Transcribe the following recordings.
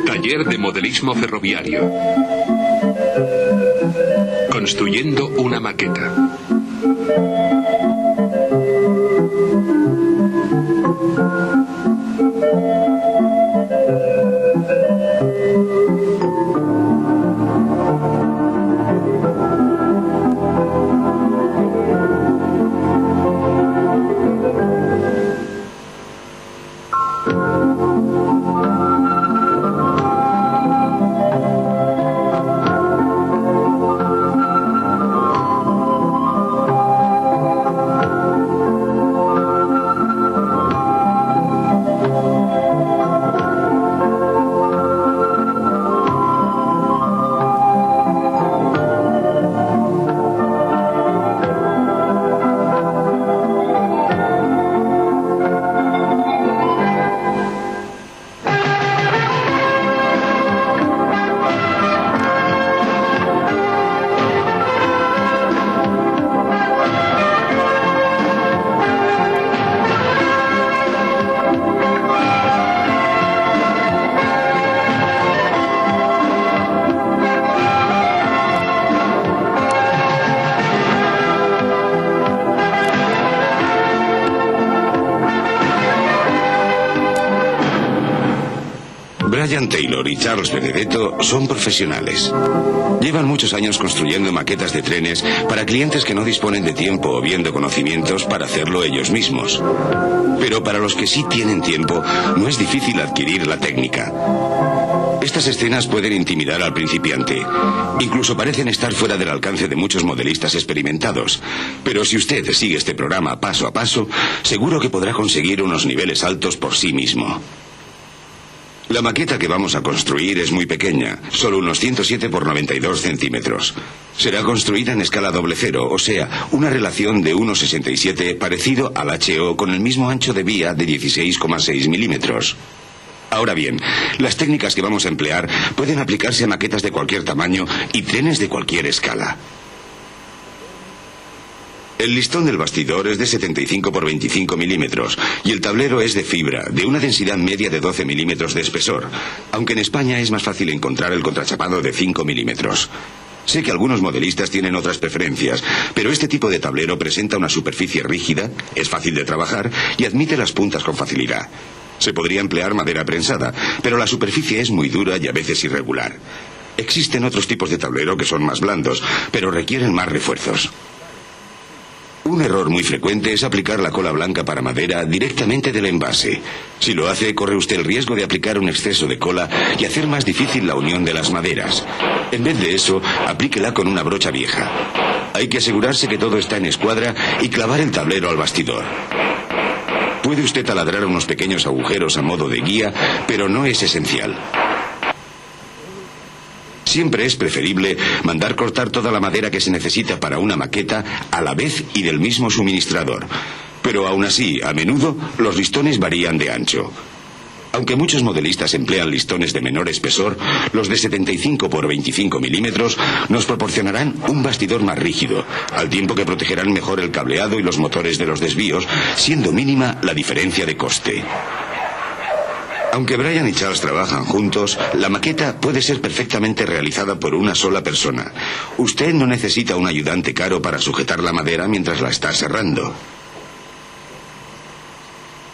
Taller de modelismo ferroviario. Construyendo una maqueta. Brian Taylor y Charles Benedetto son profesionales. Llevan muchos años construyendo maquetas de trenes para clientes que no disponen de tiempo o bien de conocimientos para hacerlo ellos mismos. Pero para los que sí tienen tiempo, no es difícil adquirir la técnica. Estas escenas pueden intimidar al principiante. Incluso parecen estar fuera del alcance de muchos modelistas experimentados. Pero si usted sigue este programa paso a paso, seguro que podrá conseguir unos niveles altos por sí mismo. La maqueta que vamos a construir es muy pequeña, solo unos 107 por 92 centímetros. Será construida en escala 00, o sea, una relación de 1,67 parecido al HO con el mismo ancho de vía de 16,6 milímetros. Ahora bien, las técnicas que vamos a emplear pueden aplicarse a maquetas de cualquier tamaño y trenes de cualquier escala. El listón del bastidor es de 75 por 25 milímetros y el tablero es de fibra, de una densidad media de 12 milímetros de espesor, aunque en España es más fácil encontrar el contrachapado de 5 milímetros. Sé que algunos modelistas tienen otras preferencias, pero este tipo de tablero presenta una superficie rígida, es fácil de trabajar y admite las puntas con facilidad. Se podría emplear madera prensada, pero la superficie es muy dura y a veces irregular. Existen otros tipos de tablero que son más blandos, pero requieren más refuerzos. Un error muy frecuente es aplicar la cola blanca para madera directamente del envase. Si lo hace, corre usted el riesgo de aplicar un exceso de cola y hacer más difícil la unión de las maderas. En vez de eso, aplíquela con una brocha vieja. Hay que asegurarse que todo está en escuadra y clavar el tablero al bastidor. Puede usted taladrar unos pequeños agujeros a modo de guía, pero no es esencial. Siempre es preferible mandar cortar toda la madera que se necesita para una maqueta a la vez y del mismo suministrador. Pero aún así, a menudo, los listones varían de ancho. Aunque muchos modelistas emplean listones de menor espesor, los de 75 por 25 milímetros nos proporcionarán un bastidor más rígido, al tiempo que protegerán mejor el cableado y los motores de los desvíos, siendo mínima la diferencia de coste. Aunque Brian y Charles trabajan juntos, la maqueta puede ser perfectamente realizada por una sola persona. Usted no necesita un ayudante caro para sujetar la madera mientras la está serrando.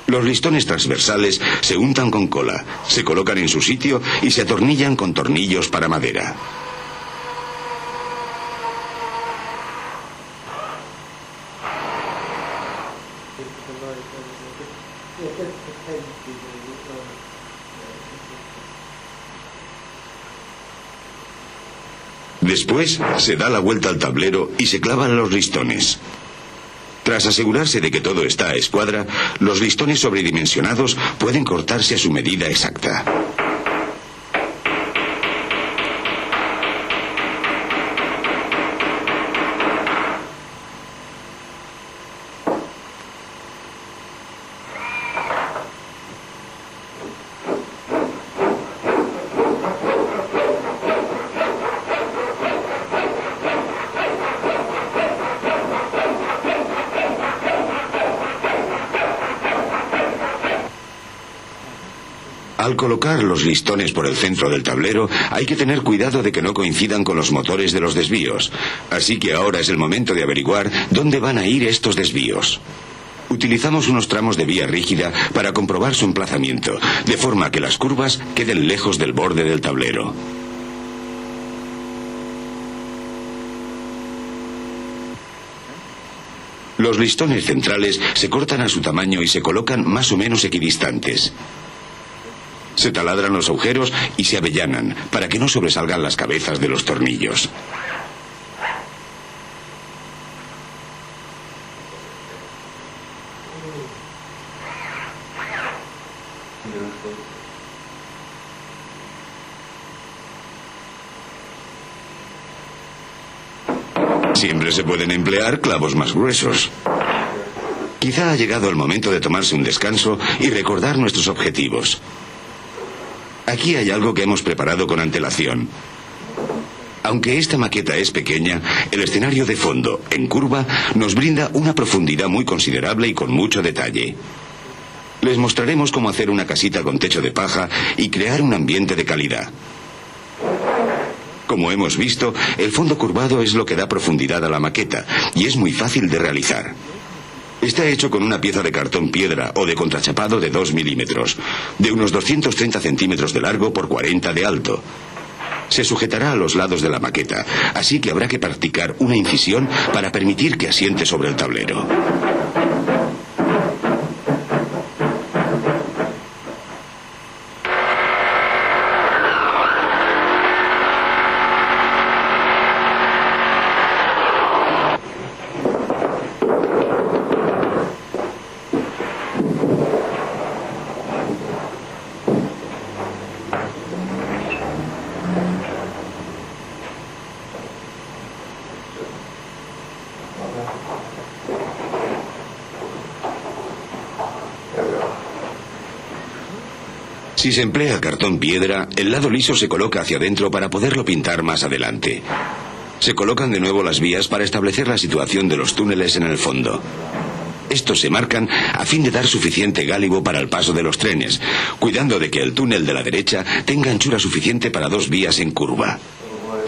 Los listones transversales se untan con cola, se colocan en su sitio y se atornillan con tornillos para madera. Después se da la vuelta al tablero y se clavan los listones. Tras asegurarse de que todo está a escuadra, los listones sobredimensionados pueden cortarse a su medida exacta. Al colocar los listones por el centro del tablero, hay que tener cuidado de que no coincidan con los motores de los desvíos. Así que ahora es el momento de averiguar dónde van a ir estos desvíos. Utilizamos unos tramos de vía rígida para comprobar su emplazamiento, de forma que las curvas queden lejos del borde del tablero. Los listones centrales se cortan a su tamaño y se colocan más o menos equidistantes. Se taladran los agujeros y se avellanan para que no sobresalgan las cabezas de los tornillos. Siempre se pueden emplear clavos más gruesos. Quizá ha llegado el momento de tomarse un descanso y recordar nuestros objetivos. Aquí hay algo que hemos preparado con antelación. Aunque esta maqueta es pequeña, el escenario de fondo, en curva, nos brinda una profundidad muy considerable y con mucho detalle. Les mostraremos cómo hacer una casita con techo de paja y crear un ambiente de calidad. Como hemos visto, el fondo curvado es lo que da profundidad a la maqueta y es muy fácil de realizar. Está hecho con una pieza de cartón piedra o de contrachapado de 2 milímetros, de unos 230 centímetros de largo por 40 de alto. Se sujetará a los lados de la maqueta, así que habrá que practicar una incisión para permitir que asiente sobre el tablero. Si se emplea cartón piedra, el lado liso se coloca hacia adentro para poderlo pintar más adelante. Se colocan de nuevo las vías para establecer la situación de los túneles en el fondo. Estos se marcan a fin de dar suficiente gálibo para el paso de los trenes, cuidando de que el túnel de la derecha tenga anchura suficiente para 2 vías en curva.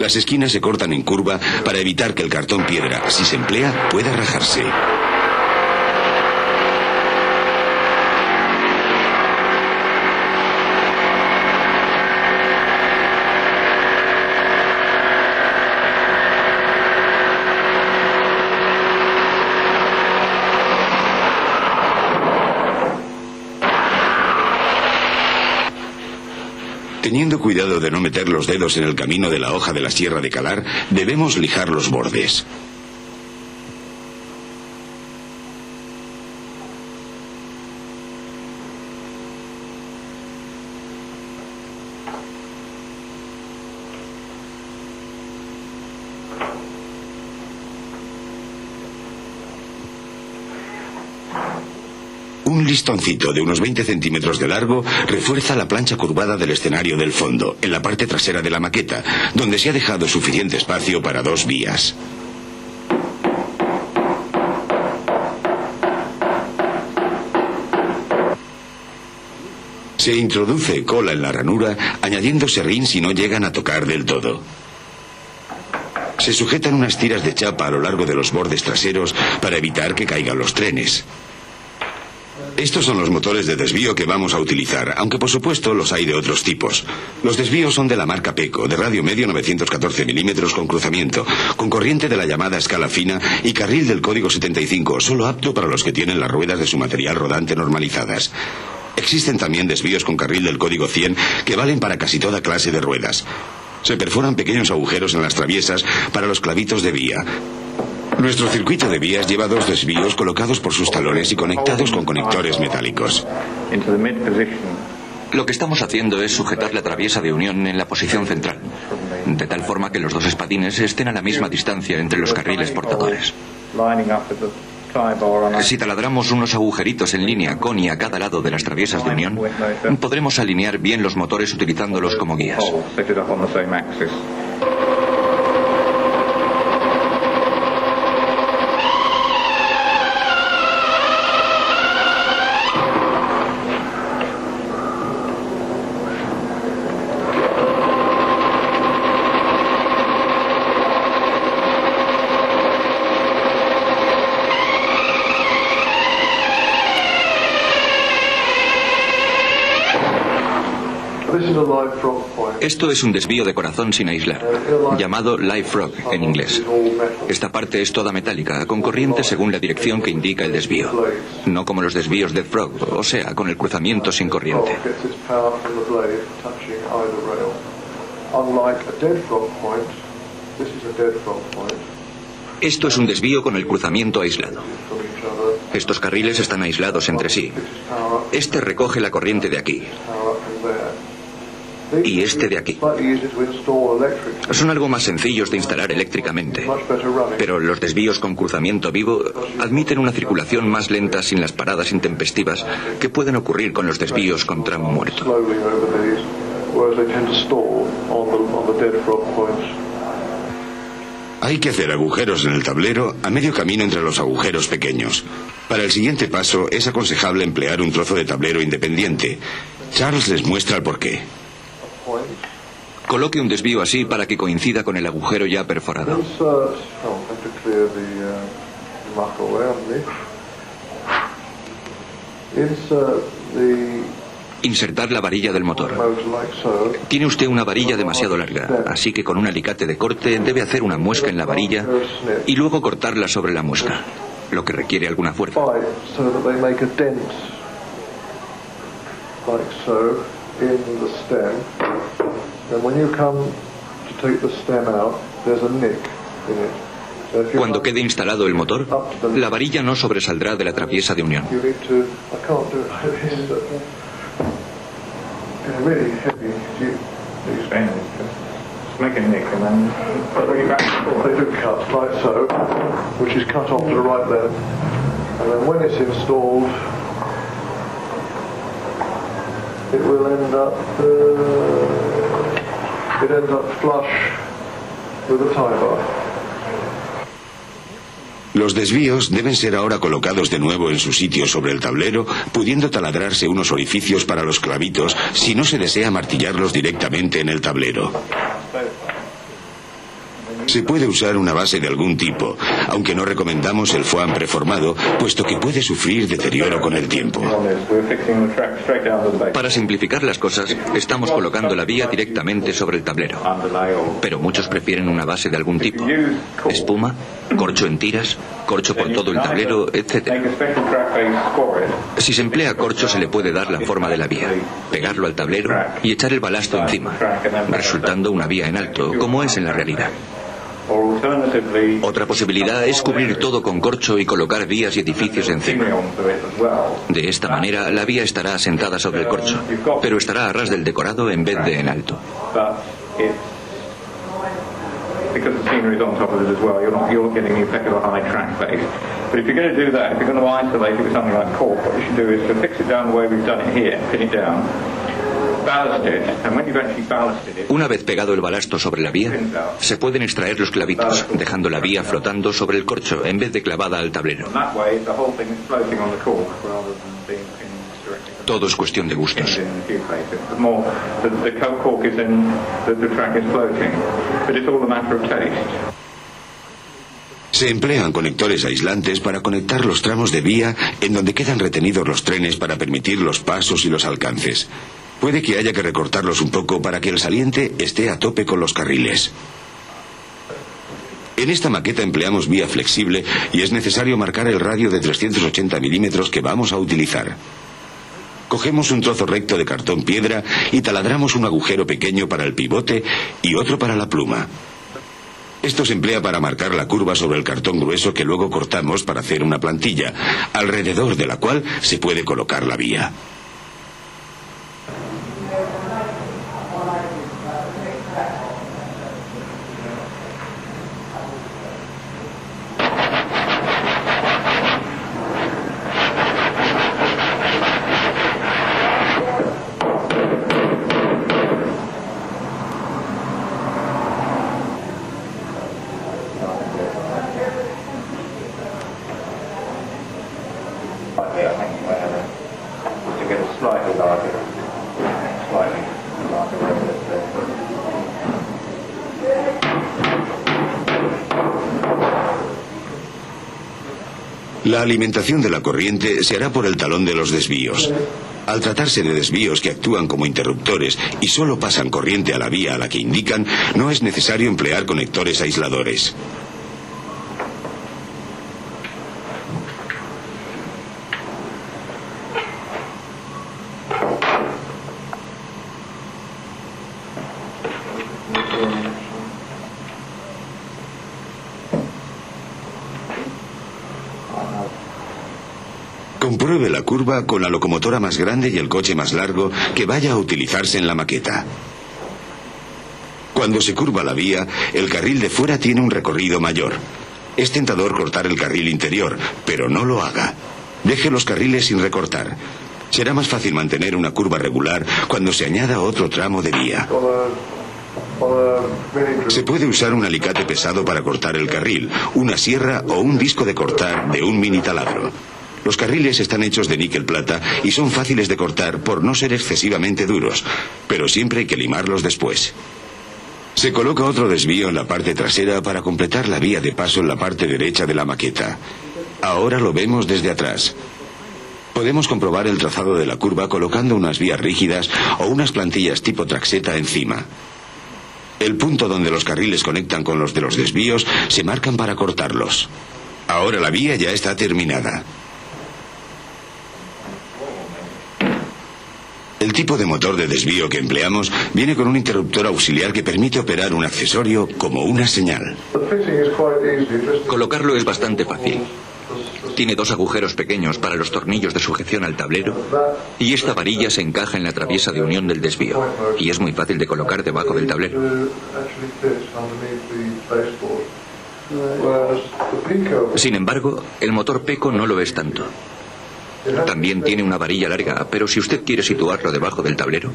Las esquinas se cortan en curva para evitar que el cartón piedra, si se emplea, pueda rajarse. Teniendo cuidado de no meter los dedos en el camino de la hoja de la sierra de calar, debemos lijar los bordes. Un listoncito de unos 20 centímetros de largo refuerza la plancha curvada del escenario del fondo, en la parte trasera de la maqueta, donde se ha dejado suficiente espacio para 2 vías. Se introduce cola en la ranura, añadiendo serrín si no llegan a tocar del todo. Se sujetan unas tiras de chapa a lo largo de los bordes traseros para evitar que caigan los trenes. Estos son los motores de desvío que vamos a utilizar, aunque por supuesto los hay de otros tipos. Los desvíos son de la marca Peco, de radio medio 914 milímetros con cruzamiento, con corriente de la llamada escala fina y carril del código 75, solo apto para los que tienen las ruedas de su material rodante normalizadas. Existen también desvíos con carril del código 100 que valen para casi toda clase de ruedas. Se perforan pequeños agujeros en las traviesas para los clavitos de vía. Nuestro circuito de vías lleva 2 desvíos colocados por sus talones y conectados con conectores metálicos. Lo que estamos haciendo es sujetar la traviesa de unión en la posición central, de tal forma que los 2 espadines estén a la misma distancia entre los carriles portadores. Si taladramos unos agujeritos en línea con y a cada lado de las traviesas de unión, podremos alinear bien los motores utilizándolos como guías. Esto es un desvío de corazón sin aislar, llamado live frog en inglés. Esta parte es toda metálica, con corriente según la dirección que indica el desvío. No como los desvíos de frog, o sea, con el cruzamiento sin corriente. Esto es un desvío con el cruzamiento aislado. Estos carriles están aislados entre sí. Este recoge la corriente de aquí. Y este de aquí. Son algo más sencillos de instalar eléctricamente, pero los desvíos con cruzamiento vivo admiten una circulación más lenta sin las paradas intempestivas que pueden ocurrir con los desvíos con tramo muerto. Hay que hacer agujeros en el tablero a medio camino entre los agujeros pequeños. Para el siguiente paso es aconsejable emplear un trozo de tablero independiente. Charles les muestra el porqué. Coloque un desvío así para que coincida con el agujero ya perforado. Insertar la varilla del motor. Tiene usted una varilla demasiado larga, así que con un alicate de corte debe hacer una muesca en la varilla y luego cortarla sobre la muesca, lo que requiere alguna fuerza. Cuando quede instalado el motor, la varilla no sobresaldrá de la traviesa de unión. It ends up flush with the tie bar. Los desvíos deben ser ahora colocados de nuevo en su sitio sobre el tablero, pudiendo taladrarse unos orificios para los clavitos si no se desea martillarlos directamente en el tablero. Se puede usar una base de algún tipo, aunque no recomendamos el foam preformado, puesto que puede sufrir deterioro con el tiempo. Para simplificar las cosas, estamos colocando la vía directamente sobre el tablero. Pero muchos prefieren una base de algún tipo. Espuma, corcho en tiras, corcho por todo el tablero, etc. Si se emplea corcho se le puede dar la forma de la vía, pegarlo al tablero y echar el balasto encima, resultando una vía en alto, como es en la realidad. Otra posibilidad es cubrir todo con corcho y colocar vías y edificios encima. De esta manera, la vía estará asentada sobre el corcho, pero estará a ras del decorado en vez de en alto. Una vez pegado el balasto sobre la vía, se pueden extraer los clavitos, dejando la vía flotando sobre el corcho en vez de clavada al tablero. Todo es cuestión de gustos. Se emplean conectores aislantes para conectar los tramos de vía en donde quedan retenidos los trenes para permitir los pasos y los alcances. Puede que haya que recortarlos un poco para que el saliente esté a tope con los carriles. En esta maqueta empleamos vía flexible y es necesario marcar el radio de 380 milímetros que vamos a utilizar. Cogemos un trozo recto de cartón piedra y taladramos un agujero pequeño para el pivote y otro para la pluma. Esto se emplea para marcar la curva sobre el cartón grueso que luego cortamos para hacer una plantilla, alrededor de la cual se puede colocar la vía. La alimentación de la corriente se hará por el talón de los desvíos. Al tratarse de desvíos que actúan como interruptores y solo pasan corriente a la vía a la que indican, no es necesario emplear conectores aisladores. Compruebe la curva con la locomotora más grande y el coche más largo que vaya a utilizarse en la maqueta. Cuando se curva la vía, el carril de fuera tiene un recorrido mayor. Es tentador cortar el carril interior, pero no lo haga. Deje los carriles sin recortar. Será más fácil mantener una curva regular cuando se añada otro tramo de vía. Se puede usar un alicate pesado para cortar el carril, una sierra o un disco de cortar de un mini taladro. Los carriles están hechos de níquel plata y son fáciles de cortar por no ser excesivamente duros, pero siempre hay que limarlos después. Se coloca otro desvío en la parte trasera para completar la vía de paso en la parte derecha de la maqueta. Ahora lo vemos desde atrás. Podemos comprobar el trazado de la curva colocando unas vías rígidas o unas plantillas tipo traxeta encima. El punto donde los carriles conectan con los de los desvíos se marcan para cortarlos. Ahora la vía ya está terminada. El tipo de motor de desvío que empleamos viene con un interruptor auxiliar que permite operar un accesorio como una señal. Colocarlo es bastante fácil. Tiene dos agujeros pequeños para los tornillos de sujeción al tablero y esta varilla se encaja en la traviesa de unión del desvío y es muy fácil de colocar debajo del tablero. Sin embargo, el motor Peco no lo es tanto. También tiene una varilla larga, pero si usted quiere situarlo debajo del tablero,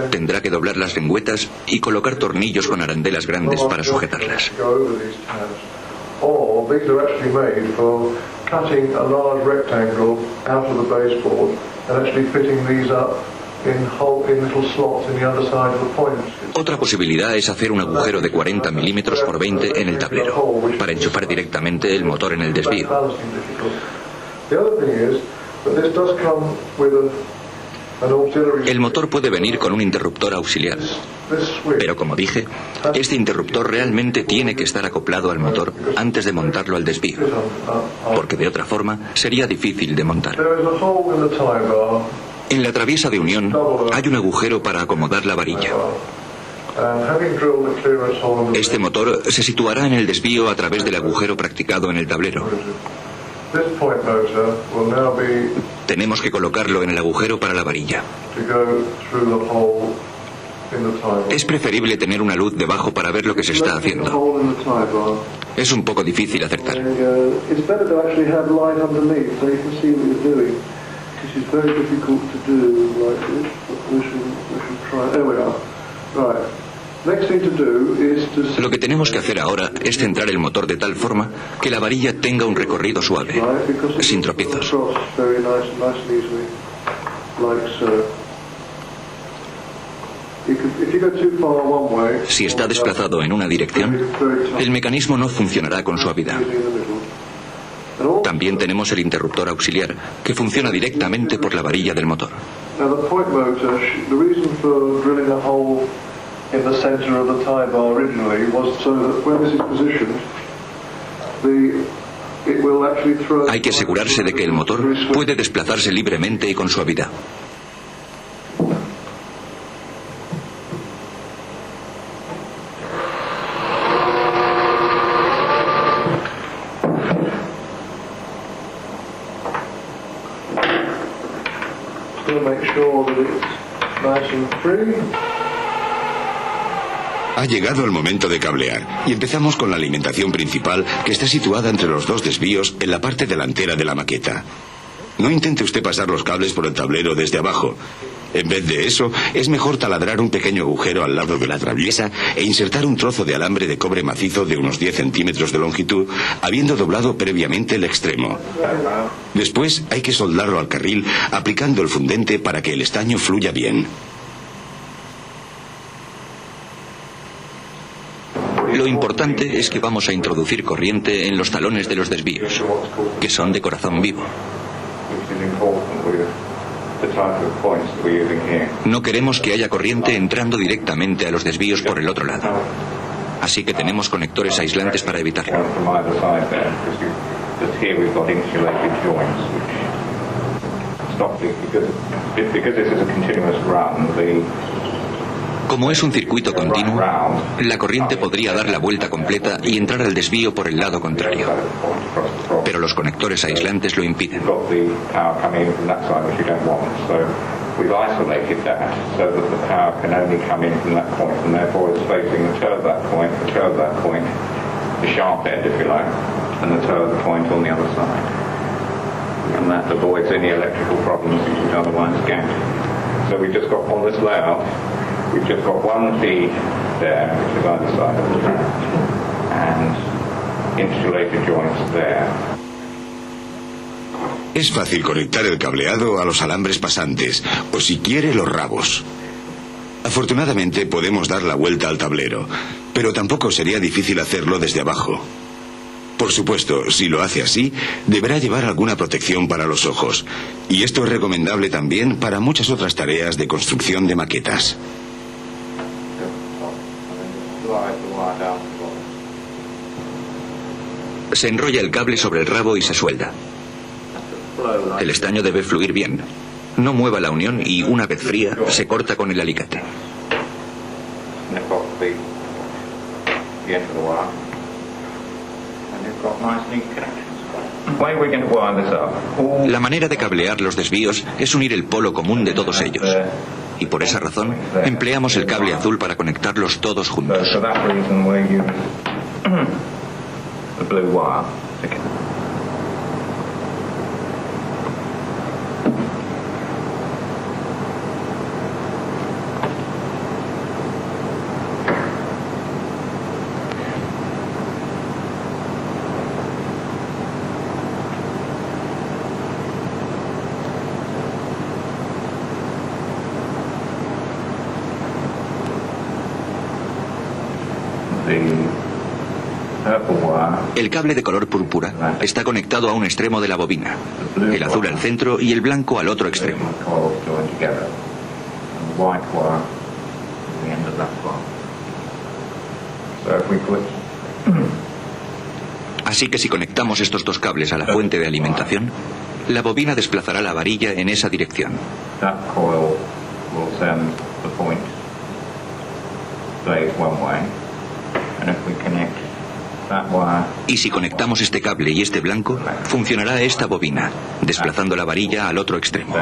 tendrá que doblar las lengüetas y colocar tornillos con arandelas grandes para sujetarlas. Otra posibilidad es hacer un agujero de 40 milímetros por 20 en el tablero, para enchufar directamente el motor en el desvío. El motor puede venir con un interruptor auxiliar, pero como dije, este interruptor realmente tiene que estar acoplado al motor antes de montarlo al desvío, porque de otra forma sería difícil de montar. En la traviesa de unión hay un agujero para acomodar la varilla. Este motor se situará en el desvío a través del agujero practicado en el tablero. Tenemos que colocarlo en el agujero para la varilla. Es preferible tener una luz debajo para ver lo que se está haciendo. Es un poco difícil acertar. Lo que tenemos que hacer ahora es centrar el motor de tal forma que la varilla tenga un recorrido suave, sin tropiezos. Si está desplazado en una dirección, el mecanismo no funcionará con suavidad. También tenemos el interruptor auxiliar, que funciona directamente por la varilla del motor. In the center of the tie bar originally was so that when this is positioned, it will actually throw. Hay que asegurarse de que el motor puede desplazarse libremente y con suavidad. To make sure that it's nice and free. Ha llegado el momento de cablear y empezamos con la alimentación principal que está situada entre los dos desvíos en la parte delantera de la maqueta. No intente usted pasar los cables por el tablero desde abajo. En vez de eso, es mejor taladrar un pequeño agujero al lado de la traviesa e insertar un trozo de alambre de cobre macizo de unos 10 centímetros de longitud, habiendo doblado previamente el extremo. Después hay que soldarlo al carril aplicando el fundente para que el estaño fluya bien. Lo importante es que vamos a introducir corriente en los talones de los desvíos, que son de corazón vivo. the type of points that we're using here. No queremos que haya corriente entrando directamente a los desvíos por el otro lado. Así que tenemos conectores aislantes para evitarlo. One from either side there, because here we've got insulated joints, which stop the, because this is a continuous run, Como es un circuito continuo, la corriente podría dar la vuelta completa y entrar al desvío por el lado contrario. Pero los conectores aislantes lo impiden. we've isolated that so that the power can only come in from that point, and therefore it's facing the toe of that point, the sharp end, if you like, and the toe of the point on the other side. And that avoids any electrical problems that you'd otherwise get. So we've just got, on this layout, we've just got one feed there, which is either side of the track, and insulated joints there. Es fácil conectar el cableado a los alambres pasantes, o si quiere los rabos. Afortunadamente podemos dar la vuelta al tablero, pero tampoco sería difícil hacerlo desde abajo. Por supuesto, si lo hace así, deberá llevar alguna protección para los ojos, y esto es recomendable también para muchas otras tareas de construcción de maquetas. Se enrolla el cable sobre el rabo y se suelda. El estaño debe fluir bien. No mueva la unión y, una vez fría, se corta con el alicate. La manera de cablear los desvíos es unir el polo común de todos ellos. Y por esa razón, empleamos el cable azul para conectarlos todos juntos. El cable de color púrpura está conectado a un extremo de la bobina, el azul al centro y el blanco al otro extremo. Así que si conectamos estos dos cables a la fuente de alimentación, la bobina desplazará la varilla en esa dirección. Y si conectamos este cable y este blanco, funcionará esta bobina, desplazando la varilla al otro extremo.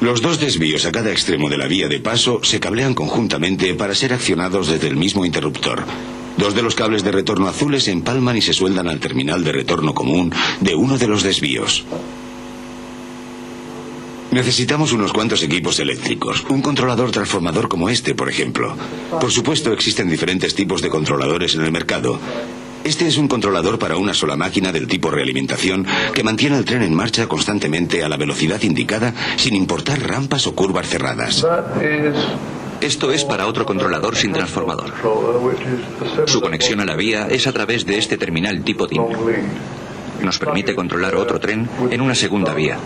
Los dos desvíos a cada extremo de la vía de paso se cablean conjuntamente para ser accionados desde el mismo interruptor. Dos de los cables de retorno azules se empalman y se sueldan al terminal de retorno común de uno de los desvíos. Necesitamos unos cuantos equipos eléctricos, un controlador transformador como este, por ejemplo. Por supuesto, existen diferentes tipos de controladores en el mercado. Este es un controlador para una sola máquina del tipo realimentación que mantiene el tren en marcha constantemente a la velocidad indicada sin importar rampas o curvas cerradas. Esto es para otro controlador sin transformador. Su conexión a la vía es a través de este terminal tipo DIN. Nos permite controlar otro tren en una segunda vía.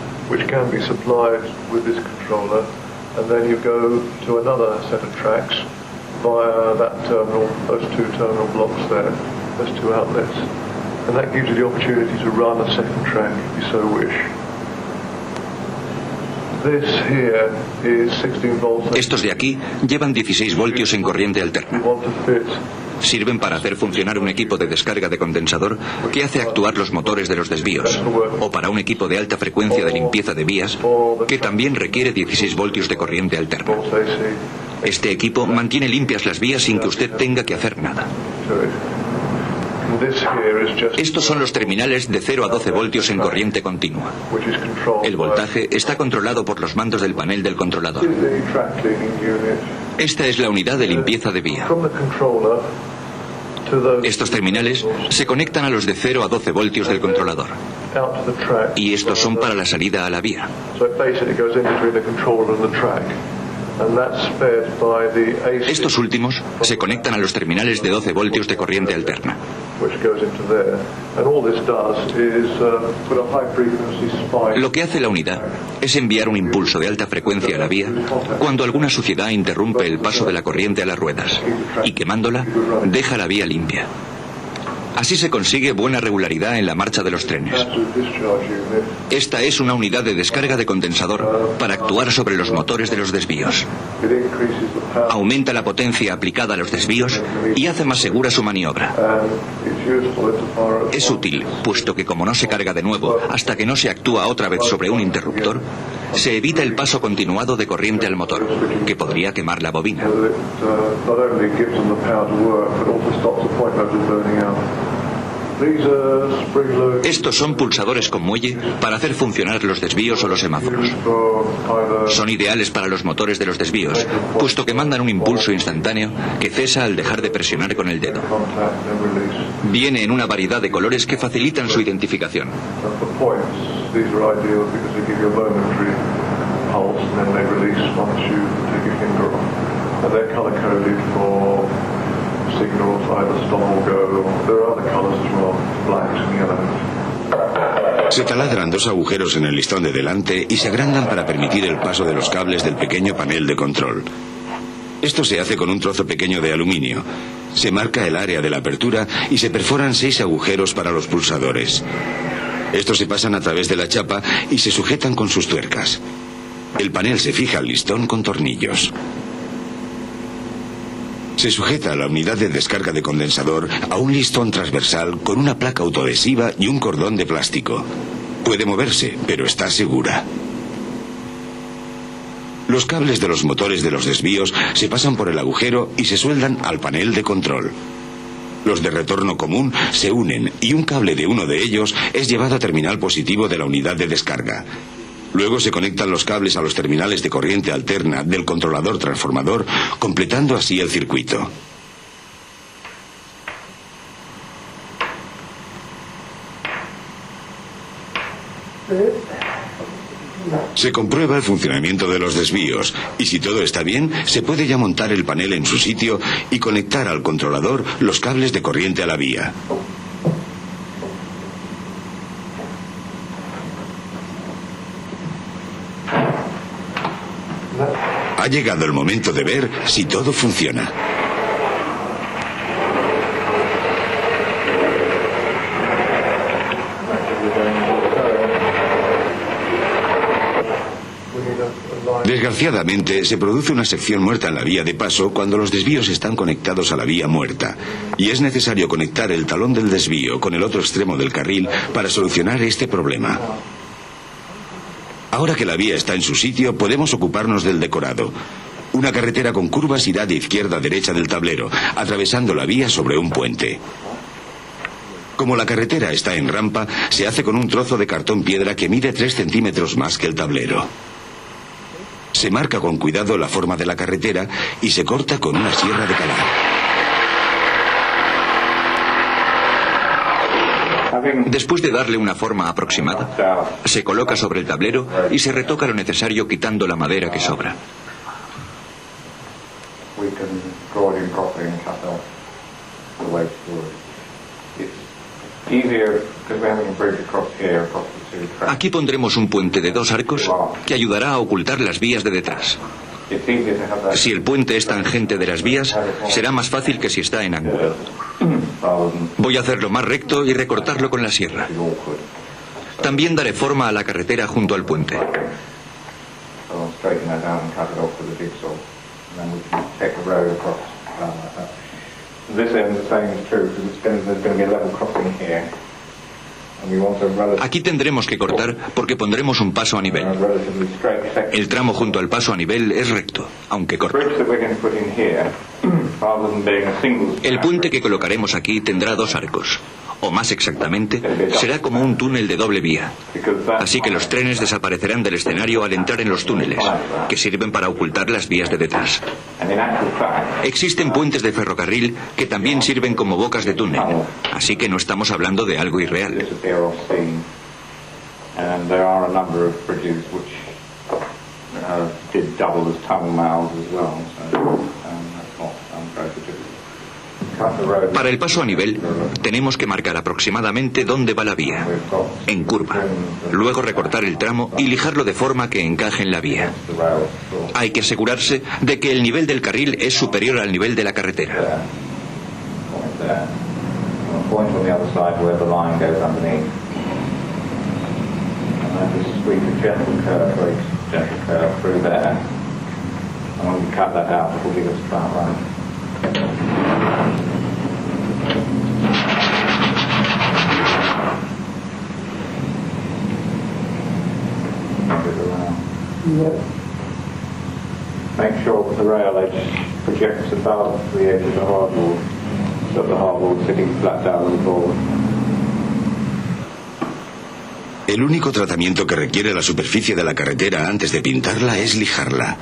Estos de aquí llevan 16 voltios en corriente alterna. Sirven para hacer funcionar un equipo de descarga de condensador que hace actuar los motores de los desvíos, o para un equipo de alta frecuencia de limpieza de vías que también requiere 16 voltios de corriente alterna. Este equipo mantiene limpias las vías sin que usted tenga que hacer nada. Estos son los terminales de 0 a 12 voltios en corriente continua. El voltaje está controlado por los mandos del panel del controlador. Esta es la unidad de limpieza de vía. Estos terminales se conectan a los de 0 a 12 voltios del controlador. Y estos son para la salida a la vía. Estos últimos se conectan a los terminales de 12 voltios de corriente alterna. Lo que hace la unidad es enviar un impulso de alta frecuencia a la vía cuando alguna suciedad interrumpe el paso de la corriente a las ruedas y, quemándola, deja la vía limpia. Así se consigue buena regularidad en la marcha de los trenes. Esta es una unidad de descarga de condensador para actuar sobre los motores de los desvíos. Aumenta la potencia aplicada a los desvíos y hace más segura su maniobra. Es útil, puesto que como no se carga de nuevo hasta que no se actúa otra vez sobre un interruptor, se evita el paso continuado de corriente al motor, que podría quemar la bobina. Estos son pulsadores con muelle para hacer funcionar los desvíos o los semáforos. Son ideales para los motores de los desvíos, puesto que mandan un impulso instantáneo que cesa al dejar de presionar con el dedo. Viene en una variedad de colores que facilitan su identificación. Se taladran dos agujeros en el listón de delante y se agrandan para permitir el paso de los cables del pequeño panel de control. Esto se hace con un trozo pequeño de aluminio. Se marca el área de la apertura y se perforan 6 agujeros para los pulsadores. Estos se pasan a través de la chapa y se sujetan con sus tuercas. El panel se fija al listón con tornillos. Se sujeta a la unidad de descarga de condensador a un listón transversal con una placa autoadhesiva y un cordón de plástico. Puede moverse, pero está segura. Los cables de los motores de los desvíos se pasan por el agujero y se sueldan al panel de control. Los de retorno común se unen y un cable de uno de ellos es llevado a terminal positivo de la unidad de descarga. Luego se conectan los cables a los terminales de corriente alterna del controlador transformador, completando así el circuito. Se comprueba el funcionamiento de los desvíos y si todo está bien, se puede ya montar el panel en su sitio y conectar al controlador los cables de corriente a la vía. Ha llegado el momento de ver si todo funciona. Desgraciadamente, se produce una sección muerta en la vía de paso cuando los desvíos están conectados a la vía muerta, y es necesario conectar el talón del desvío con el otro extremo del carril para solucionar este problema. Ahora que la vía está en su sitio, podemos ocuparnos del decorado. Una carretera con curvas irá de izquierda a derecha del tablero, atravesando la vía sobre un puente. Como la carretera está en rampa, se hace con un trozo de cartón piedra que mide 3 centímetros más que el tablero. Se marca con cuidado la forma de la carretera y se corta con una sierra de calar. Después de darle una forma aproximada, se coloca sobre el tablero y se retoca lo necesario quitando la madera que sobra. Aquí pondremos un puente de 2 arcos que ayudará a ocultar las vías de detrás. Si el puente es tangente de las vías, será más fácil que si está en ángulo. Voy a hacerlo más recto y recortarlo con la sierra. También daré forma a la carretera junto al puente. Aquí tendremos que cortar porque pondremos un paso a nivel. El tramo junto al paso a nivel es recto, aunque corto. El puente que colocaremos aquí tendrá 2 arcos, o más exactamente, será como un túnel de doble vía. Así que los trenes desaparecerán del escenario al entrar en los túneles, que sirven para ocultar las vías de detrás. Existen puentes de ferrocarril que también sirven como bocas de túnel, así que no estamos hablando de algo irreal. did double as tunnel mouths as well, so that's not very difficult. Para el paso a nivel, tenemos que marcar aproximadamente dónde va la vía, en curva. Luego recortar el tramo y lijarlo de forma que encaje en la vía. Hay que asegurarse de que el nivel del carril es superior al nivel de la carretera. Make sure that the rail edge projects above the edge of the hardboard, so that the hardboard is sitting flat down and forward. El único tratamiento que requiere la superficie de la carretera antes de pintarla es lijarla.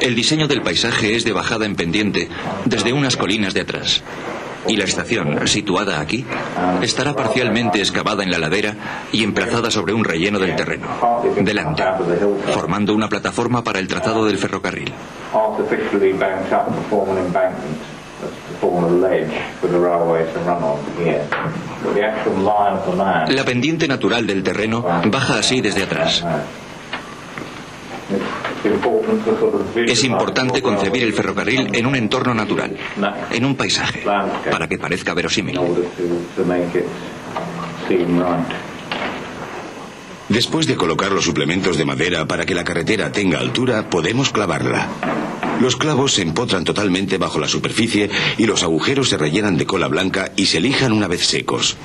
El diseño del paisaje es de bajada en pendiente desde unas colinas de atrás. Y la estación, situada aquí, estará parcialmente excavada en la ladera y emplazada sobre un relleno del terreno, delante, formando una plataforma para el trazado del ferrocarril. La pendiente natural del terreno baja así desde atrás. Es importante concebir el ferrocarril en un entorno natural, en un paisaje, para que parezca verosímil. Después de colocar los suplementos de madera para que la carretera tenga altura, podemos clavarla. Los clavos se empotran totalmente bajo la superficie y los agujeros se rellenan de cola blanca y se lijan una vez secos.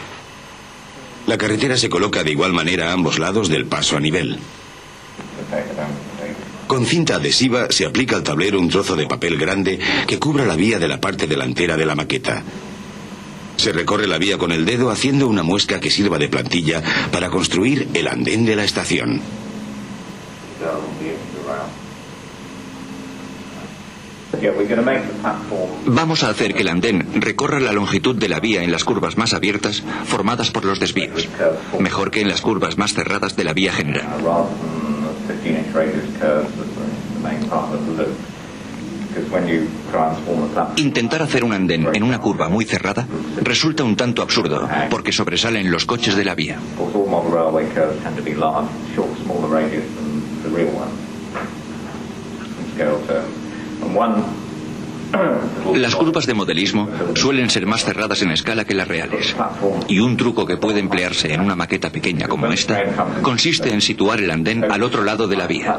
La carretera se coloca de igual manera a ambos lados del paso a nivel. Con cinta adhesiva se aplica al tablero un trozo de papel grande que cubra la vía de la parte delantera de la maqueta. Se recorre la vía con el dedo haciendo una muesca que sirva de plantilla para construir el andén de la estación. Vamos a hacer que el andén recorra la longitud de la vía en las curvas más abiertas formadas por los desvíos, mejor que en las curvas más cerradas de la vía general. Intentar hacer un andén en una curva muy cerrada resulta un tanto absurdo, porque sobresalen los coches de la vía. Las curvas de modelismo suelen ser más cerradas en escala que las reales, y un truco que puede emplearse en una maqueta pequeña como esta consiste en situar el andén al otro lado de la vía.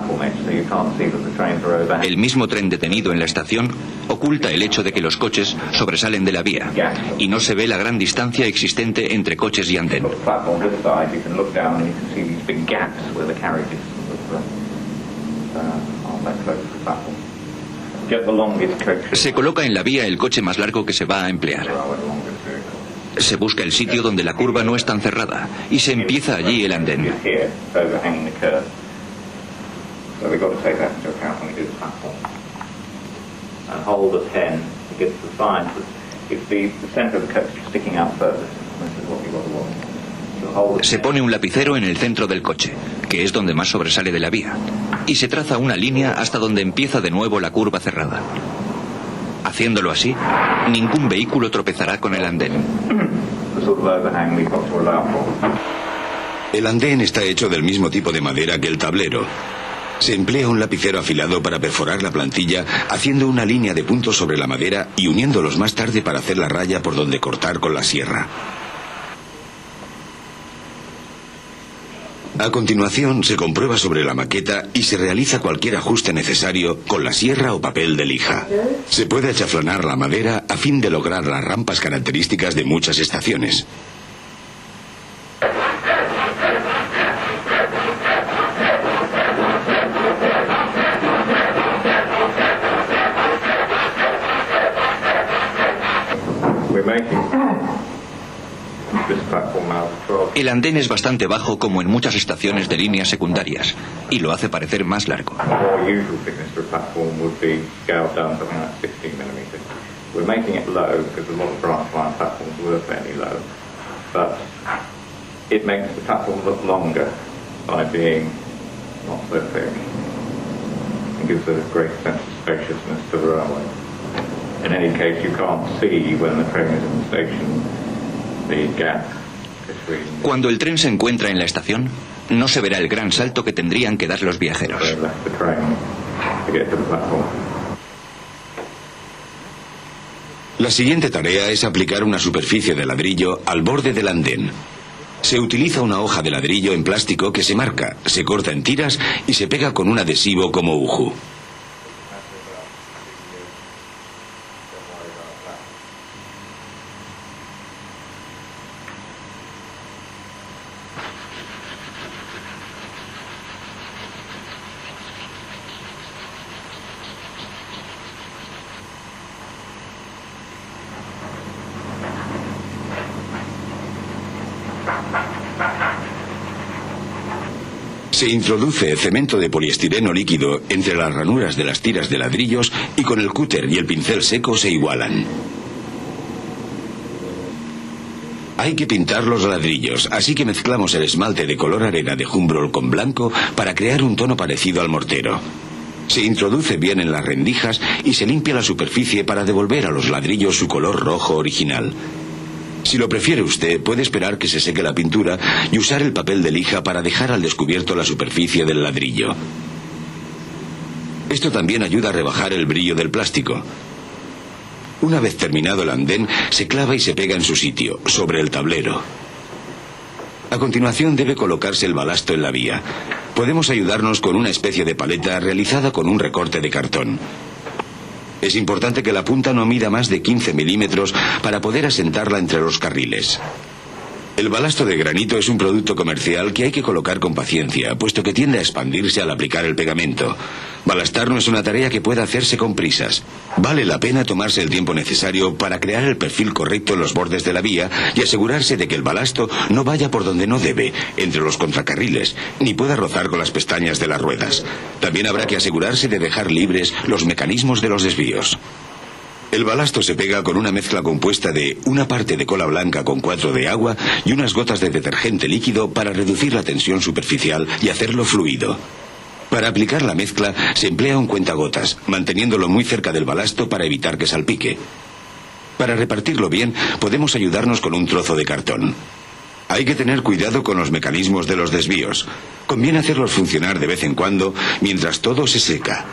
El mismo tren detenido en la estación oculta el hecho de que los coches sobresalen de la vía, y no se ve la gran distancia existente entre coches y andén. Se coloca en la vía el coche más largo que se va a emplear. Se busca el sitio donde la curva no es tan cerrada y se empieza allí el andén. Se pone un lapicero en el centro del coche, que es donde más sobresale de la vía, y se traza una línea hasta donde empieza de nuevo la curva cerrada. Haciéndolo así, ningún vehículo tropezará con el andén. El andén está hecho del mismo tipo de madera que el tablero. Se emplea un lapicero afilado para perforar la plantilla, haciendo una línea de puntos sobre la madera y uniéndolos más tarde para hacer la raya por donde cortar con la sierra. A continuación, se comprueba sobre la maqueta y se realiza cualquier ajuste necesario con la sierra o papel de lija. Se puede achaflanar la madera a fin de lograr las rampas características de muchas estaciones. El andén es bastante bajo como en muchas estaciones de líneas secundarias y lo hace parecer más largo. but it makes the platform look longer by being not so thick. It gives a great sense of spaciousness to the railway. In any case, you can't see when the train is in the station the gap between... Cuando el tren se encuentra en la estación, no se verá el gran salto que tendrían que dar los viajeros. They left the train to get to the platform. La siguiente tarea es aplicar una superficie de ladrillo al borde del andén. Se utiliza una hoja de ladrillo en plástico que se marca, se corta en tiras y se pega con un adhesivo como ujú. Se introduce cemento de poliestireno líquido entre las ranuras de las tiras de ladrillos y con el cúter y el pincel seco se igualan. Hay que pintar los ladrillos, así que mezclamos el esmalte de color arena de Humbrol con blanco para crear un tono parecido al mortero. Se introduce bien en las rendijas y se limpia la superficie para devolver a los ladrillos su color rojo original. Si lo prefiere usted, puede esperar que se seque la pintura y usar el papel de lija para dejar al descubierto la superficie del ladrillo. Esto también ayuda a rebajar el brillo del plástico. Una vez terminado el andén, se clava y se pega en su sitio, sobre el tablero. A continuación debe colocarse el balasto en la vía. Podemos ayudarnos con una especie de paleta realizada con un recorte de cartón. Es importante que la punta no mida más de 15 milímetros para poder asentarla entre los carriles. El balasto de granito es un producto comercial que hay que colocar con paciencia, puesto que tiende a expandirse al aplicar el pegamento. Balastar no es una tarea que pueda hacerse con prisas. Vale la pena tomarse el tiempo necesario para crear el perfil correcto en los bordes de la vía y asegurarse de que el balasto no vaya por donde no debe, entre los contracarriles, ni pueda rozar con las pestañas de las ruedas. También habrá que asegurarse de dejar libres los mecanismos de los desvíos. El balasto se pega con una mezcla compuesta de una parte de cola blanca con 4 de agua y unas gotas de detergente líquido para reducir la tensión superficial y hacerlo fluido. Para aplicar la mezcla se emplea un cuentagotas, manteniéndolo muy cerca del balasto para evitar que salpique. Para repartirlo bien, podemos ayudarnos con un trozo de cartón. Hay que tener cuidado con los mecanismos de los desvíos. Conviene hacerlos funcionar de vez en cuando mientras todo se seca.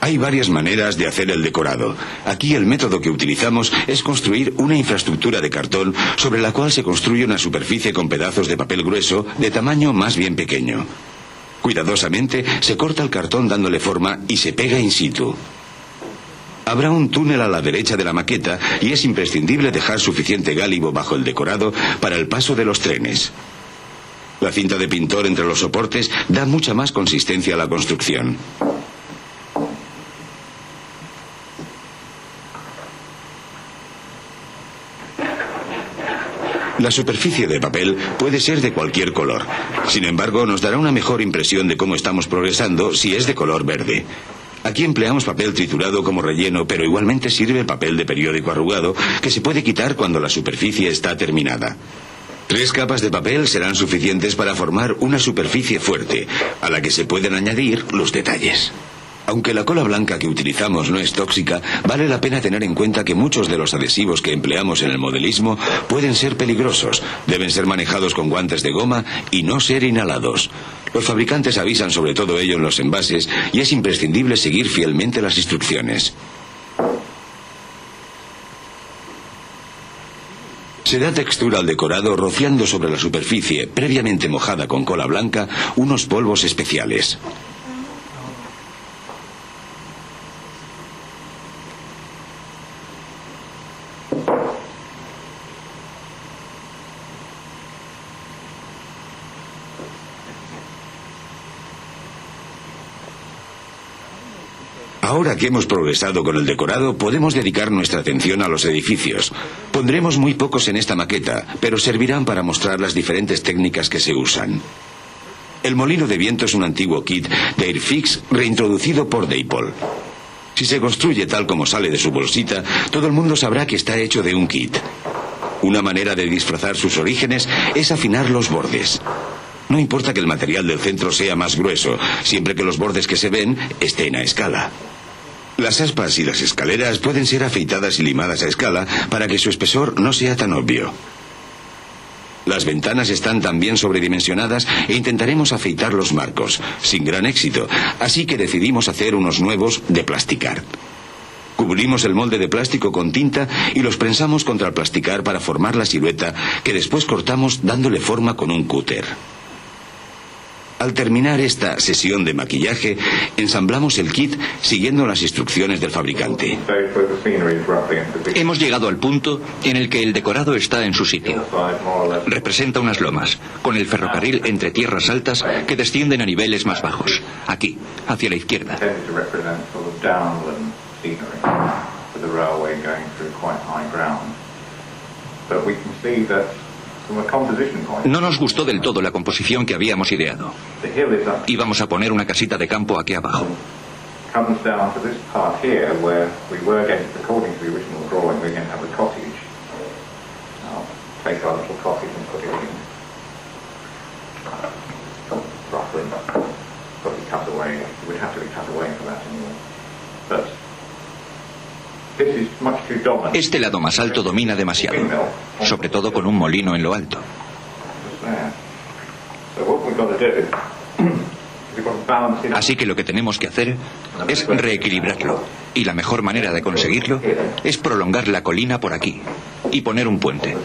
Hay varias maneras de hacer el decorado. Aquí el método que utilizamos es construir una infraestructura de cartón sobre la cual se construye una superficie con pedazos de papel grueso de tamaño más bien pequeño. Cuidadosamente se corta el cartón dándole forma y se pega in situ. Habrá un túnel a la derecha de la maqueta y es imprescindible dejar suficiente gálibo bajo el decorado para el paso de los trenes. La cinta de pintor entre los soportes da mucha más consistencia a la construcción. La superficie de papel puede ser de cualquier color. Sin embargo, nos dará una mejor impresión de cómo estamos progresando si es de color verde. Aquí empleamos papel triturado como relleno, pero igualmente sirve papel de periódico arrugado que se puede quitar cuando la superficie está terminada. 3 capas de papel serán suficientes para formar una superficie fuerte, a la que se pueden añadir los detalles. Aunque la cola blanca que utilizamos no es tóxica, vale la pena tener en cuenta que muchos de los adhesivos que empleamos en el modelismo pueden ser peligrosos, deben ser manejados con guantes de goma y no ser inhalados. Los fabricantes avisan sobre todo ello en los envases y es imprescindible seguir fielmente las instrucciones. Se da textura al decorado rociando sobre la superficie, previamente mojada con cola blanca, unos polvos especiales. Ahora que hemos progresado con el decorado, podemos dedicar nuestra atención a los edificios. Pondremos muy pocos en esta maqueta, pero servirán para mostrar las diferentes técnicas que se usan. El molino de viento es un antiguo kit de Airfix reintroducido por Dapol. Si se construye tal como sale de su bolsita, todo el mundo sabrá que está hecho de un kit. Una manera de disfrazar sus orígenes es afinar los bordes. No importa que el material del centro sea más grueso, siempre que los bordes que se ven estén a escala. Las aspas y las escaleras pueden ser afeitadas y limadas a escala para que su espesor no sea tan obvio. Las ventanas están también sobredimensionadas e intentaremos afeitar los marcos, sin gran éxito, así que decidimos hacer unos nuevos de plasticar. Cubrimos el molde de plástico con tinta y los prensamos contra el plasticar para formar la silueta que después cortamos dándole forma con un cúter. Al terminar esta sesión de maquillaje, ensamblamos el kit siguiendo las instrucciones del fabricante. Hemos llegado al punto en el que el decorado está en su sitio. Representa unas lomas, con el ferrocarril entre tierras altas que descienden a niveles más bajos. Aquí, hacia la izquierda. No nos gustó del todo la composición que habíamos ideado. Íbamos a poner una casita de campo aquí abajo. Este lado más alto domina demasiado, sobre todo con un molino en lo alto. Así que lo que tenemos que hacer es reequilibrarlo, y la mejor manera de conseguirlo es prolongar la colina por aquí y poner un puente.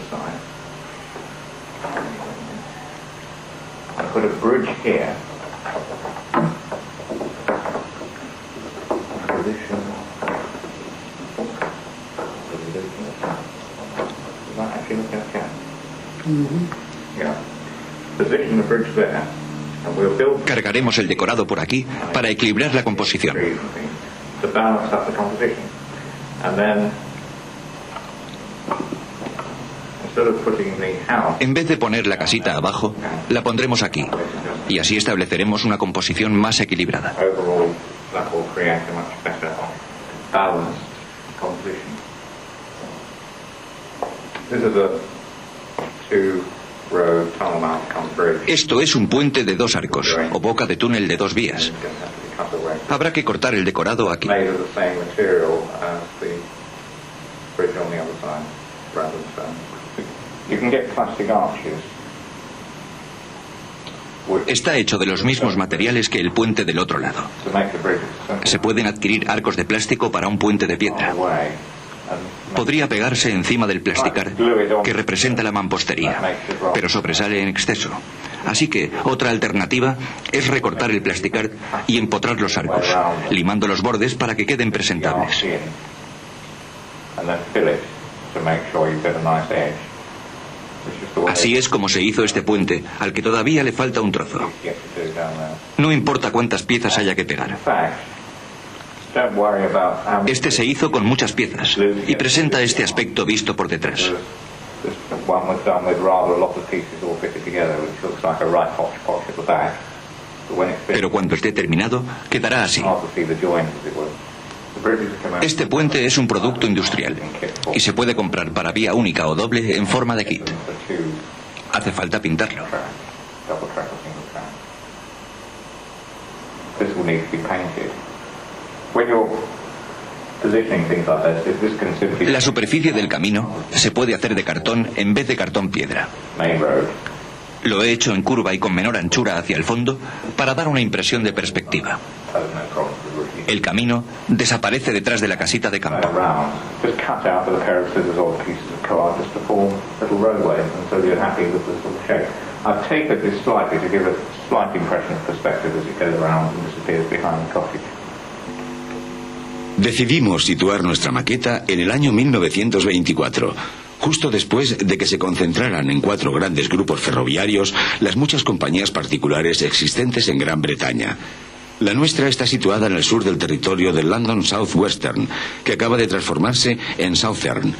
Cargaremos el decorado por aquí para equilibrar la composición. En vez de poner la casita abajo, la pondremos aquí, y así estableceremos una composición más equilibrada. Esto es un puente de 2 arcos, o boca de túnel de 2 vías. Habrá que cortar el decorado aquí. Está hecho de los mismos materiales que el puente del otro lado. Se pueden adquirir arcos de plástico para un puente de piedra. Podría pegarse encima del plasticar, que representa la mampostería, pero sobresale en exceso. Así que otra alternativa es recortar el plasticar y empotrar los arcos, limando los bordes para que queden presentables. Así es como se hizo este puente, al que todavía le falta un trozo. No importa cuántas piezas haya que pegar. Este se hizo con muchas piezas y presenta este aspecto visto por detrás. Pero cuando esté terminado, quedará así. Este puente es un producto industrial y se puede comprar para vía única o doble en forma de kit. Hace falta pintarlo. La superficie del camino se puede hacer de cartón en vez de cartón piedra. Lo he hecho en curva y con menor anchura hacia el fondo para dar una impresión de perspectiva. El camino desaparece detrás de la casita de campo. Decidimos situar nuestra maqueta en el año 1924, justo después de que se concentraran en 4 grandes grupos ferroviarios las muchas compañías particulares existentes en Gran Bretaña. La nuestra está situada en el sur del territorio de London South Western, que acaba de transformarse en Southern.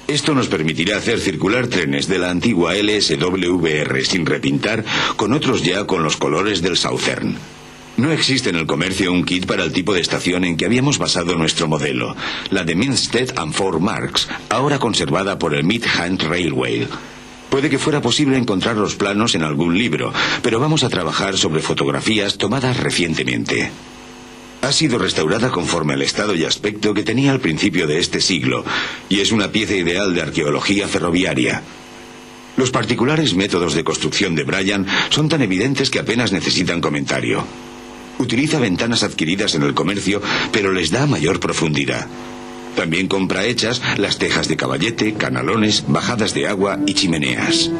Esto nos permitirá hacer circular trenes de la antigua LSWR sin repintar, con otros ya con los colores del Southern. No existe en el comercio un kit para el tipo de estación en que habíamos basado nuestro modelo, la de Minstead and Fort Marks, ahora conservada por el Midhand Railway. Puede que fuera posible encontrar los planos en algún libro, pero vamos a trabajar sobre fotografías tomadas recientemente. Ha sido restaurada conforme al estado y aspecto que tenía al principio de este siglo, y es una pieza ideal de arqueología ferroviaria. Los particulares métodos de construcción de Bryan son tan evidentes que apenas necesitan comentario. Utiliza ventanas adquiridas en el comercio, pero les da mayor profundidad. También compra hechas las tejas de caballete, canalones, bajadas de agua y chimeneas.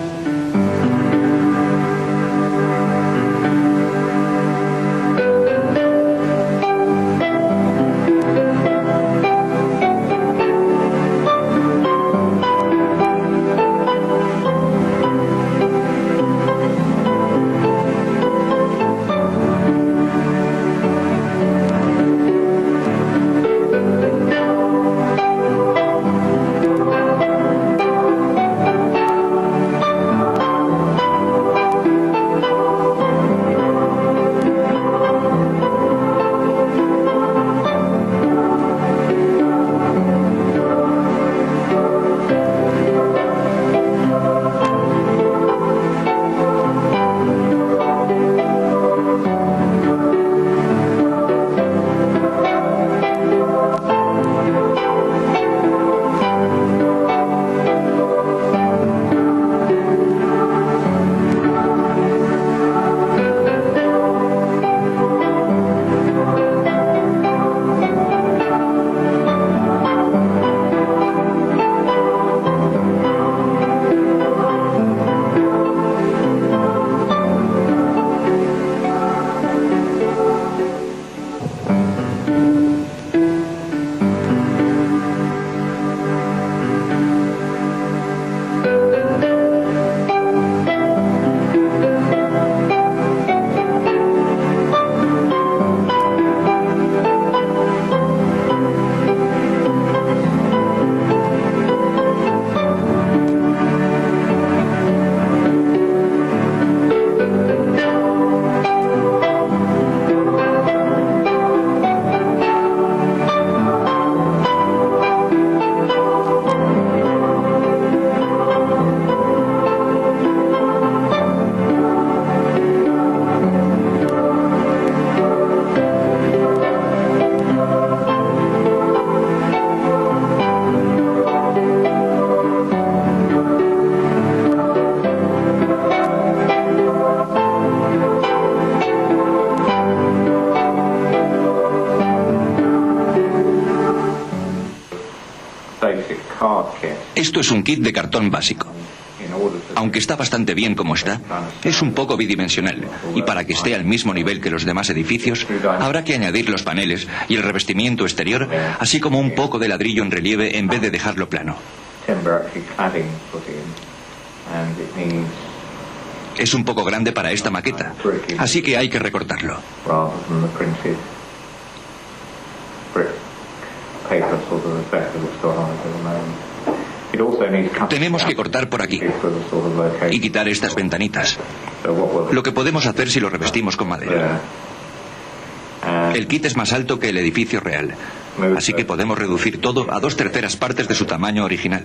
Esto es un kit de cartón básico. Aunque está bastante bien como está, es un poco bidimensional, y para que esté al mismo nivel que los demás edificios, habrá que añadir los paneles y el revestimiento exterior, así como un poco de ladrillo en relieve en vez de dejarlo plano. Es un poco grande para esta maqueta, así que hay que recortarlo. Tenemos que cortar por aquí y quitar estas ventanitas. Lo que podemos hacer si lo revestimos con madera. El kit es más alto que el edificio real, así que podemos reducir todo a 2/3 partes de su tamaño original.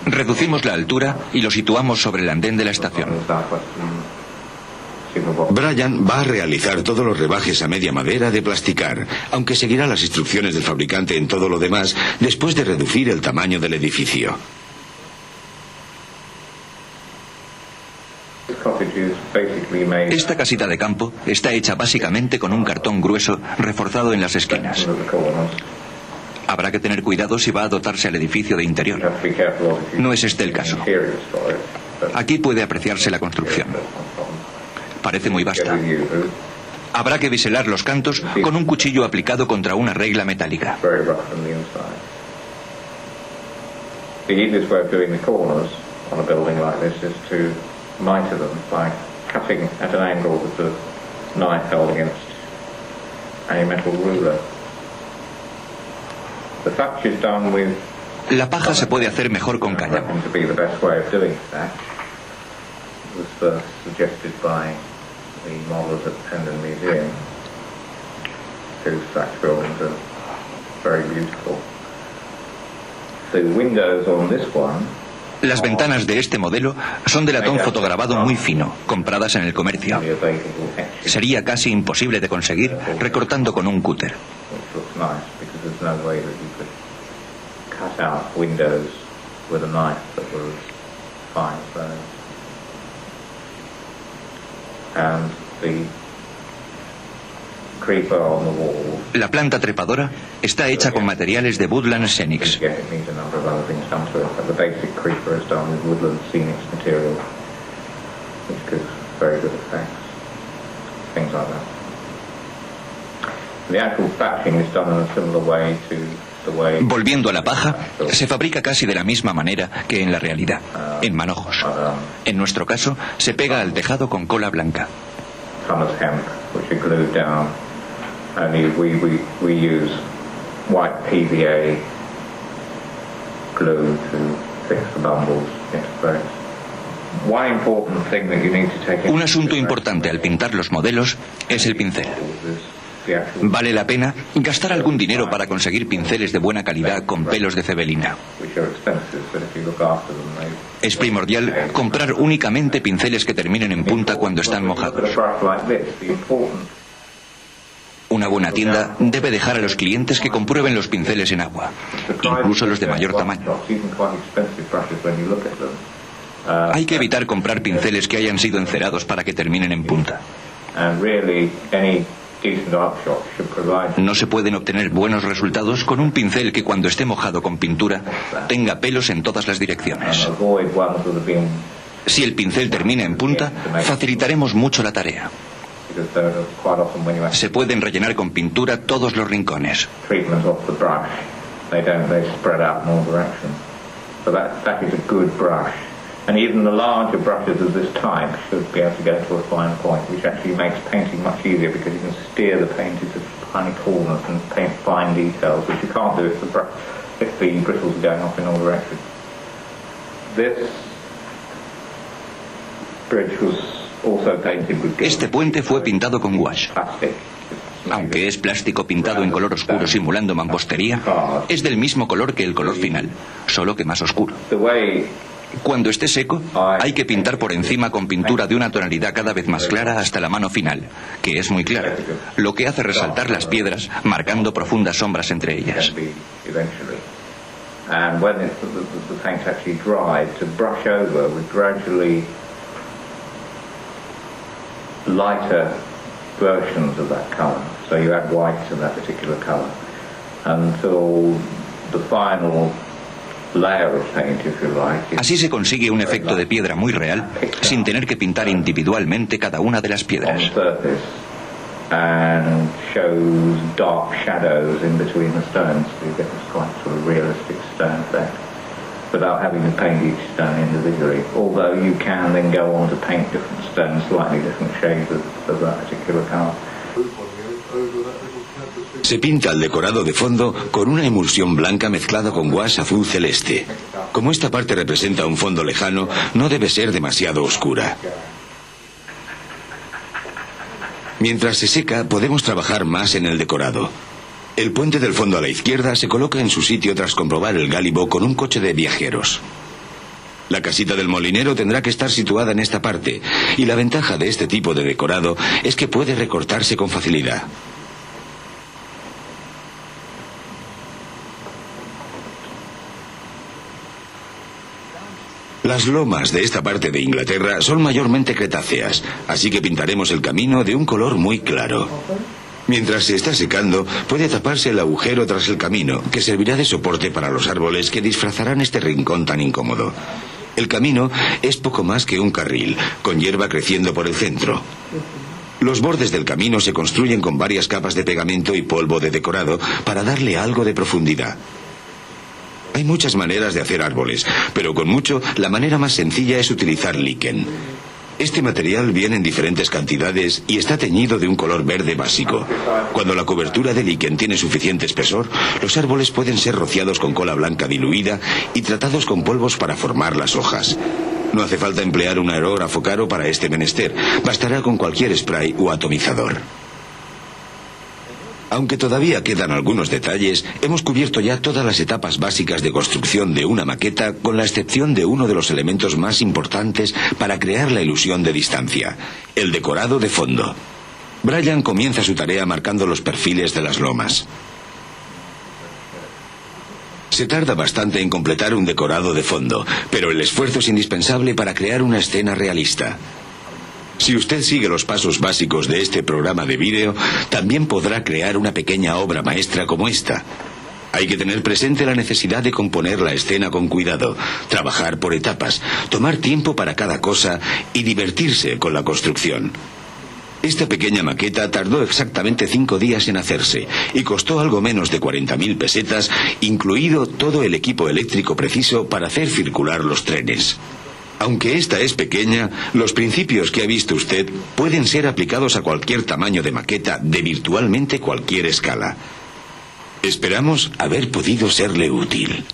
Reducimos la altura y lo situamos sobre el andén de la estación. Bryan va a realizar todos los rebajes a media madera de plasticar, aunque seguirá las instrucciones del fabricante en todo lo demás después de reducir el tamaño del edificio. Esta casita de campo está hecha básicamente con un cartón grueso reforzado en las esquinas. Habrá que tener cuidado si va a dotarse al edificio de interior. No es este el caso. Aquí puede apreciarse la construcción. Parece muy vasta. Habrá que biselar los cantos con un cuchillo aplicado contra una regla metálica. The thatch is done with La paja se puede hacer mejor con cáñamo. to be the best way of doing thatch. It was first suggested by the models at the Hendon Museum, whose thatch buildings are very beautiful. The windows on this one Las ventanas de este modelo son de latón fotograbado muy fino, compradas en el comercio. are available etching, Sería casi imposible de conseguir recortando con un cúter. which looks nice because there's no way that you could cut out windows with a knife that was fine as those. And the creeper on the wall, La planta trepadora está hecha con materiales de Woodland Scenics. yeah, it needs a number of other things done to it, but the basic creeper is done with Woodland Scenics material, which gives very good effects, things like that. The actual thatching is done in a similar way to the way Volviendo a la paja, se fabrica casi de la misma manera que en la realidad, en manojos. En nuestro caso, se pega al tejado con cola blanca. Thomas hemp, which are glued down, and we use white PVA glue to fix the bumbles into place. One important thing that you need to take into Un asunto importante al pintar los modelos es el pincel. is the actual, Vale la pena gastar algún dinero para conseguir pinceles de buena calidad con pelos de cebelina. which are expensive, but if you look after them, they Es primordial comprar únicamente pinceles que terminen en punta cuando están Look at a mojados. brush like this, the important Una buena tienda debe dejar a los clientes que comprueben los pinceles en agua, incluso los de mayor tamaño. even quite expensive brushes when you look at them. Hay que evitar comprar pinceles que hayan sido encerados para que terminen en punta. And really, any decent art shop should provide No se pueden obtener buenos resultados con un pincel que cuando esté mojado con pintura tenga pelos en todas las direcciones. and avoid ones that have been, Si el pincel termina en punta, facilitaremos mucho la tarea. because they're quite often when you have Se pueden rellenar con pintura todos los rincones. treatment of the brush, they spread out in all directions. So that is a good brush. And even the larger brushes of this type should be able to get to a fine point, which actually makes painting much easier because you can steer the paint into tiny corners and paint fine details, which you can't do if the bristles are going off in all directions. This bridge was also painted with Este puente fue pintado con gouache. plastic. Aunque es plástico pintado en color oscuro simulando mampostería, es del mismo color que el color final, solo que más oscuro. The way Cuando esté seco, hay que pintar por encima con pintura de una tonalidad cada vez más clara hasta la mano final, que es muy clara, lo que hace resaltar las piedras, marcando profundas sombras entre ellas. can be eventually. And when the paint actually dried, to brush over with gradually lighter versions of that colour. So you add white to that particular colour until the final layer of paint, if you like, is Así se consigue un efecto de piedra muy real, sin tener que pintar individualmente cada una de las on piedras. the surface and shows dark shadows in between the stones, so you get this quite sort of realistic stone effect without having to paint each stone individually, although you can then go on to paint different stones, slightly different shades of that particular colour. Se pinta el decorado de fondo con una emulsión blanca mezclada con gouache azul celeste. Como esta parte representa un fondo lejano, no debe ser demasiado oscura. Mientras se seca, podemos trabajar más en el decorado. El puente del fondo a la izquierda se coloca en su sitio tras comprobar el gálibo con un coche de viajeros. La casita del molinero tendrá que estar situada en esta parte, y la ventaja de este tipo de decorado es que puede recortarse con facilidad. Las lomas de esta parte de Inglaterra son mayormente cretáceas, así que pintaremos el camino de un color muy claro. Mientras se está secando, puede taparse el agujero tras el camino, que servirá de soporte para los árboles que disfrazarán este rincón tan incómodo. El camino es poco más que un carril, con hierba creciendo por el centro. Los bordes del camino se construyen con varias capas de pegamento y polvo de decorado para darle algo de profundidad. Hay muchas maneras de hacer árboles, pero con mucho, la manera más sencilla es utilizar liquen. Este material viene en diferentes cantidades y está teñido de un color verde básico. Cuando la cobertura de líquen tiene suficiente espesor, los árboles pueden ser rociados con cola blanca diluida y tratados con polvos para formar las hojas. No hace falta emplear un aerógrafo caro para este menester, bastará con cualquier spray o atomizador. Aunque todavía quedan algunos detalles, hemos cubierto ya todas las etapas básicas de construcción de una maqueta, con la excepción de uno de los elementos más importantes para crear la ilusión de distancia: el decorado de fondo. Brian comienza su tarea marcando los perfiles de las lomas. Se tarda bastante en completar un decorado de fondo, pero el esfuerzo es indispensable para crear una escena realista. Si usted sigue los pasos básicos de este programa de vídeo, también podrá crear una pequeña obra maestra como esta. Hay que tener presente la necesidad de componer la escena con cuidado, trabajar por etapas, tomar tiempo para cada cosa y divertirse con la construcción. Esta pequeña maqueta tardó exactamente 5 días en hacerse y costó algo menos de 40.000 pesetas, incluido todo el equipo eléctrico preciso para hacer circular los trenes. Aunque esta es pequeña, los principios que ha visto usted pueden ser aplicados a cualquier tamaño de maqueta de virtualmente cualquier escala. Esperamos haber podido serle útil.